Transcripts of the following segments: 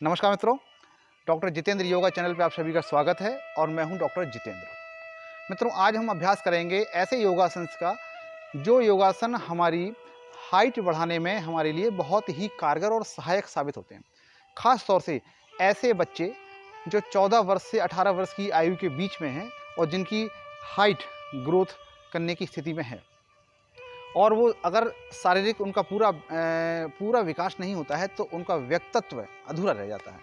नमस्कार मित्रों, doctor Jitendra yoga channel पे आप सभी का स्वागत है और मैं हूं डॉक्टर जितेंद्र। मित्रों, आज हम अभ्यास करेंगे ऐसे योगासन का जो योगासन हमारी हाइट बढ़ाने में हमारे लिए बहुत ही कारगर और सहायक साबित होते हैं। ख़ास तौर से ऐसे बच्चे जो 14 वर्ष से 18 वर्ष की आयु के बीच में हैं और जिनकी हाइट ग्रोथ करने की स्थिति में है और वो अगर शारीरिक उनका पूरा विकास नहीं होता है तो उनका व्यक्तित्व अधूरा रह जाता है।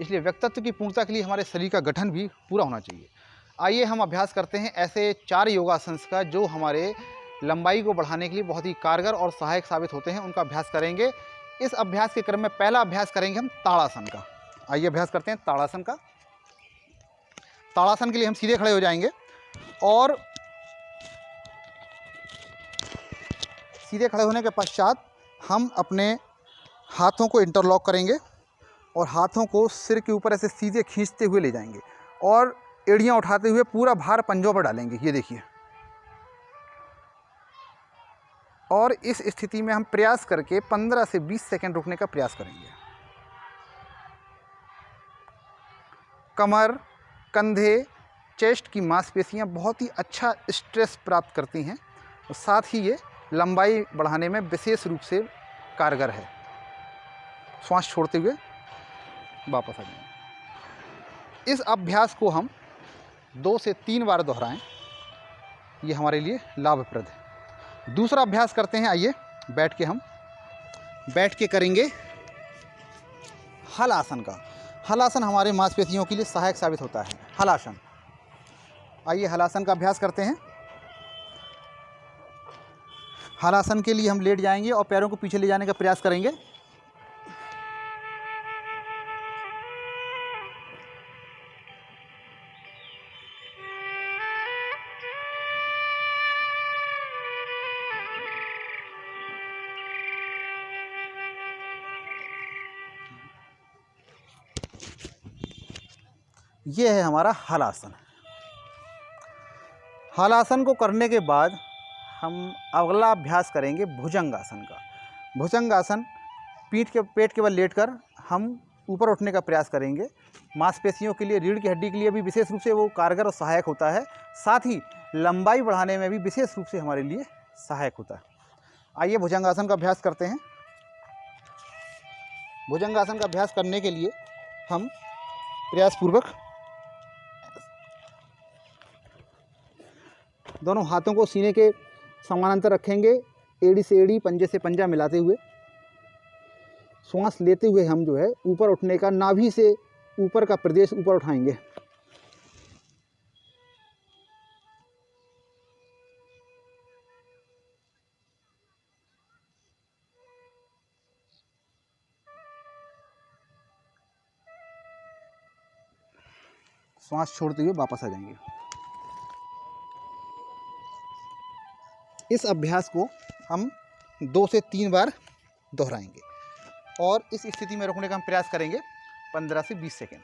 इसलिए व्यक्तित्व की पूर्णता के लिए हमारे शरीर का गठन भी पूरा होना चाहिए। आइए हम अभ्यास करते हैं ऐसे 4 योगासन का जो हमारे लंबाई को बढ़ाने के लिए बहुत ही कारगर और सहायक साबित होते हैं। उनका अभ्यास करेंगे। इस अभ्यास के क्रम में पहला अभ्यास करेंगे हम ताड़ासन का। आइए अभ्यास करते हैं ताड़ासन का। ताड़ासन के लिए हम सीधे खड़े हो जाएंगे और सीधे खड़े होने के पश्चात हम अपने हाथों को इंटरलॉक करेंगे और हाथों को सिर के ऊपर ऐसे सीधे खींचते हुए ले जाएंगे और एड़ियाँ उठाते हुए पूरा भार पंजों पर डालेंगे। ये देखिए। और इस स्थिति में हम प्रयास करके 15 से 20 सेकंड रुकने का प्रयास करेंगे। कमर, कंधे, चेस्ट की मांसपेशियां बहुत ही अच्छा स्ट्रेस प्राप्त करती हैं और साथ ही ये लंबाई बढ़ाने में विशेष रूप से कारगर है। श्वास छोड़ते हुए वापस आ जाएं। इस अभ्यास को हम 2 से 3 बार दोहराएं, ये हमारे लिए लाभप्रद है। दूसरा अभ्यास करते हैं। आइए बैठ के करेंगे हल आसन का। हल आसन हमारे मांसपेशियों के लिए सहायक साबित होता है। हल आसन। आइए हल आसन का अभ्यास करते हैं। हल आसन के लिए हम लेट जाएंगे और पैरों को पीछे ले जाने का प्रयास करेंगे। ये है हमारा हल आसन। हल आसन को करने के बाद हम अगला अभ्यास करेंगे भुजंगासन का। भुजंगासन पेट के बल लेटकर हम ऊपर उठने का प्रयास करेंगे। मांसपेशियों के लिए, रीढ़ की हड्डी के लिए भी विशेष रूप से वो कारगर और सहायक होता है। साथ ही लंबाई बढ़ाने में भी विशेष रूप से हमारे लिए सहायक होता है। आइए भुजंगासन का अभ्यास करते हैं। भुजंगासन का अभ्यास करने के लिए हम प्रयासपूर्वक दोनों हाथों को सीने के समानांतर रखेंगे, एड़ी से एड़ी, पंजे से पंजा मिलाते हुए। श्वास लेते हुए हम जो है ऊपर उठने का, नाभि से ऊपर का प्रदेश ऊपर उठाएंगे। श्वास छोड़ते हुए वापस आ जाएंगे। इस अभ्यास को हम 2 से 3 बार दोहराएंगे और इस स्थिति में रुकने का हम प्रयास करेंगे 15 से 20 सेकेंड।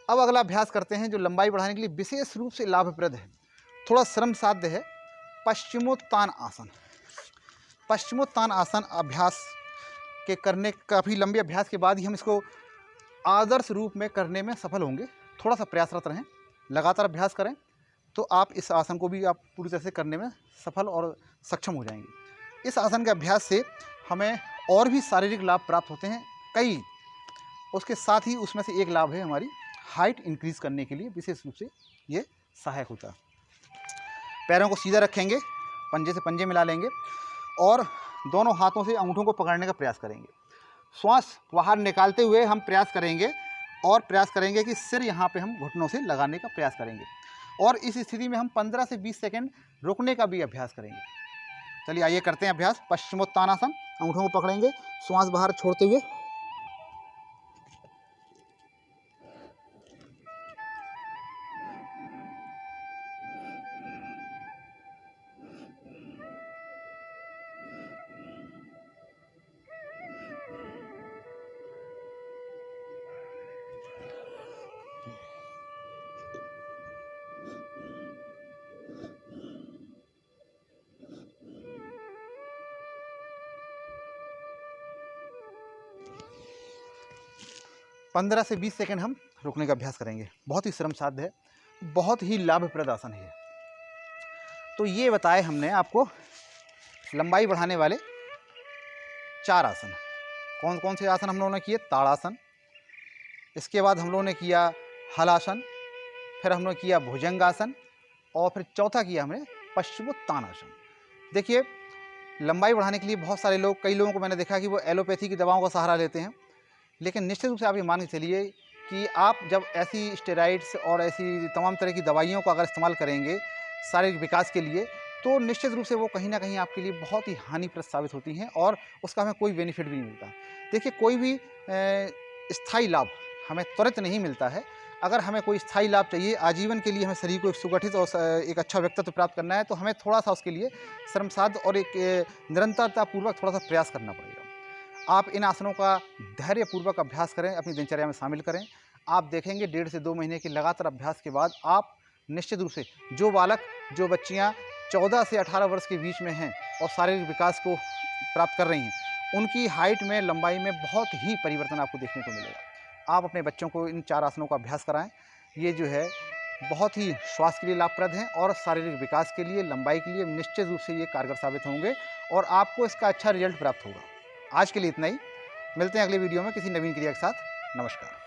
अब अगला अभ्यास करते हैं जो लंबाई बढ़ाने के लिए विशेष रूप से लाभप्रद है, थोड़ा श्रम साध्य है। पश्चिमोत्तान आसन। पश्चिमोत्तान आसन अभ्यास के करने, काफ़ी लंबे अभ्यास के बाद ही हम इसको आदर्श रूप में करने में सफल होंगे। थोड़ा सा प्रयासरत रहें, लगातार अभ्यास करें तो आप इस आसन को भी आप पूरी तरह से करने में सफल और सक्षम हो जाएंगे। इस आसन के अभ्यास से हमें और भी शारीरिक लाभ प्राप्त होते हैं कई। उसके साथ ही उसमें से एक लाभ है हमारी हाइट इंक्रीज़ करने के लिए विशेष रूप से ये सहायक होता है। पैरों को सीधा रखेंगे, पंजे से पंजे मिला लेंगे और दोनों हाथों से अंगूठों को पकड़ने का प्रयास करेंगे। श्वास बाहर निकालते हुए हम प्रयास करेंगे कि सिर यहाँ पे हम घुटनों से लगाने का प्रयास करेंगे और इस स्थिति में हम 15 से 20 सेकंड रुकने का भी अभ्यास करेंगे। चलिए आइए करते हैं अभ्यास। पश्चिमोत्तानासन। अंगूठों को पकड़ेंगे, श्वास बाहर छोड़ते हुए 15 से 20 सेकंड हम रुकने का अभ्यास करेंगे। बहुत ही श्रम साध्य है, बहुत ही लाभप्रद आसन है। तो ये बताए हमने आपको लंबाई बढ़ाने वाले 4 आसन। कौन कौन से आसन हम लोगों ने किए? ताड़ासन, इसके बाद हम लोगों ने किया हलासन, फिर हमने किया भुजंगासन और फिर चौथा किया हमने पश्चिमोत्तानासन। देखिए, लंबाई बढ़ाने के लिए बहुत सारे लोग, कई लोगों को मैंने देखा कि वो एलोपैथी की दवाओं का सहारा लेते हैं, लेकिन निश्चित रूप से आप ये मान के चलिए कि आप जब ऐसी स्टेरॉइड्स और ऐसी तमाम तरह की दवाइयों का अगर इस्तेमाल करेंगे शारीरिक विकास के लिए, तो निश्चित रूप से वो कहीं ना कहीं आपके लिए बहुत ही हानिप्रद साबित होती हैं और उसका हमें कोई बेनिफिट भी नहीं मिलता। देखिए, कोई भी स्थायी लाभ हमें त्वरित नहीं मिलता है। अगर हमें कोई स्थायी लाभ चाहिए, आजीवन के लिए हमें शरीर को एक सुगठित और एक अच्छा व्यक्तित्व प्राप्त करना है, तो हमें थोड़ा सा उसके लिए श्रमसाध्य और एक निरंतरतापूर्वक थोड़ा सा प्रयास करना पड़ेगा। आप इन आसनों का धैर्यपूर्वक अभ्यास करें, अपनी दिनचर्या में शामिल करें। आप देखेंगे 1.5 से 2 महीने के लगातार अभ्यास के बाद आप निश्चित रूप से, जो बालक, जो बच्चियाँ 14 से 18 वर्ष के बीच में हैं और शारीरिक विकास को प्राप्त कर रही हैं, उनकी हाइट में, लंबाई में बहुत ही परिवर्तन आपको देखने को मिलेगा। आप अपने बच्चों को इन 4 आसनों का अभ्यास कराएं। ये जो है बहुत ही स्वास्थ्य के लिए लाभप्रद हैं और शारीरिक विकास के लिए, लंबाई के लिए निश्चित रूप से ये कारगर साबित होंगे और आपको इसका अच्छा रिजल्ट प्राप्त होगा। आज के लिए इतना ही। मिलते हैं अगले वीडियो में किसी नवीन क्रिया के साथ। नमस्कार।